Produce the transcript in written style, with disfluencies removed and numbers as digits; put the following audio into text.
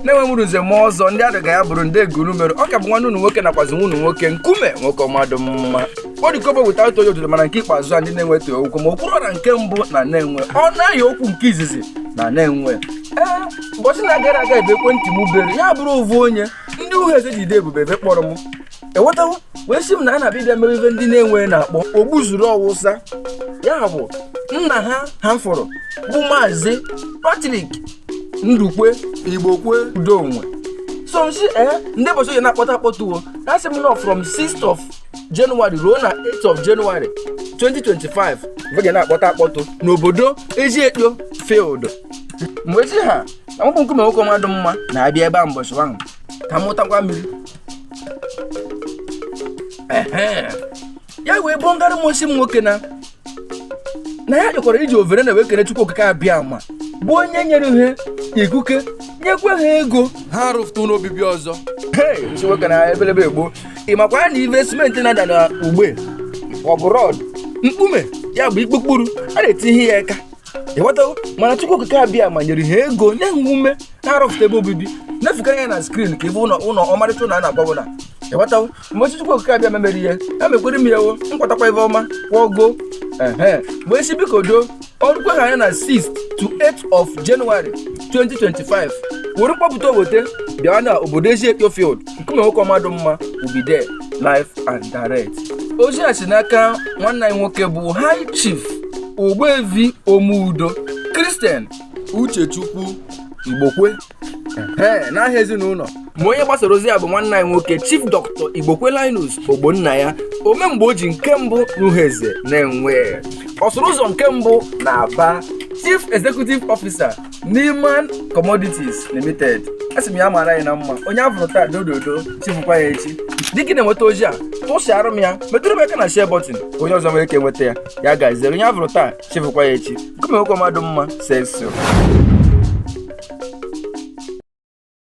na-enwe mụrụ nze ma ọzọ ndị adịga ya bụrụ ndị eguru mere ọ ka bụ nwanne unu nwoke nakwazi nwunye nwoke nkume nwoke ọmadụ mma odikobo weta otu onye otuto mana nke ikpeazụ a ndị na-enweta okwu ma okwuru ọra nke mbụ na na-enwe ọ naghị okwu nke izizi na na-enwe ụbọchị na-agara aga ebe ekwentị m bere ya bụrụ ovu onye ndị uhe eze jide ebube ebe kpọrọ m ewetawo wee sị m na a na-abịa mere ibe ndị na-enwe na-akpọ Ogbuzuru Owusa ya bụ nna ha fọrọ bụ maazị Agric Ndukwe Igbokwe Udonwe so nsi ndị ụbọchị onye na-akpọta akpọtụwo ha sị m nọ from 6th of January ruo na 8th of January 2025 mgbe na-akpọta akpọtụ n'obodo Eziekpo field mgbe chi ha na mkpụ nkume nwoke mmadụ mma na-abịa ebe a mbọchị ahụ ka mụtakwa mmiri ya wee bọngara m osi m nwoke na ya dịkwara iji overe na wee kere Chukwu okike abịa ma bụ onye nyere ihe ikuke nyekwe ha ego ha rụfụta n'obibi ọzọ nsi nwoke na ebelebe egbo ị makwa ya na ive simenti na-ada na ugbe ọ bụ rọd mkpume ya bụ ikpukpuru a na-etinye ya aka ịghọtago mana Chukwu okike abịa ma nyere ha ego nye ha ume ha rụfụta ebe obibi na-efukara ya na skrin ka ebe ụlọ ọmarịcha ụlọ a na-agbago na ịghọtago mgbe Chukwu okike abịa memere ihe ya mekwere m ya wo nkwatakwa ebe ọma kwọgo mgbe esi biko do ọrụkwe ha anya na 6th to 8th of January 2025 were mkpọpụta obote bịa na obodo Eziekpo field nkume nwoke ọmadụ mma ubide live and direct ozi a si n'aka nwanne anyị nwoke bụ High Chief Ogbuevi Omudo Christian Uchechukwu Igbokwe n'ahịa ezinụlọ ma onye gbasara ozi ya bụ nwanne anyị nwoke Chief Dr. Igbokwe Linus Ogbonna ya omemgbe o ji nke mbụ n'Uheze na-enwe ọsụrụ ụzọ nke mbụ na Aba Chief Executive Officer Neiman Commodities Limited asị m ya mara anyị na mma onye afụrụ taa dododo chifụkwa ya echi dịka na-enweta ozi a tụsịara m ya metụrụ m aka na share button onye ọzọ nwere ike enweta ya gaziere onye afụrụ taa chifụkwa ya echi nkume nwoke mmadụ mma sexy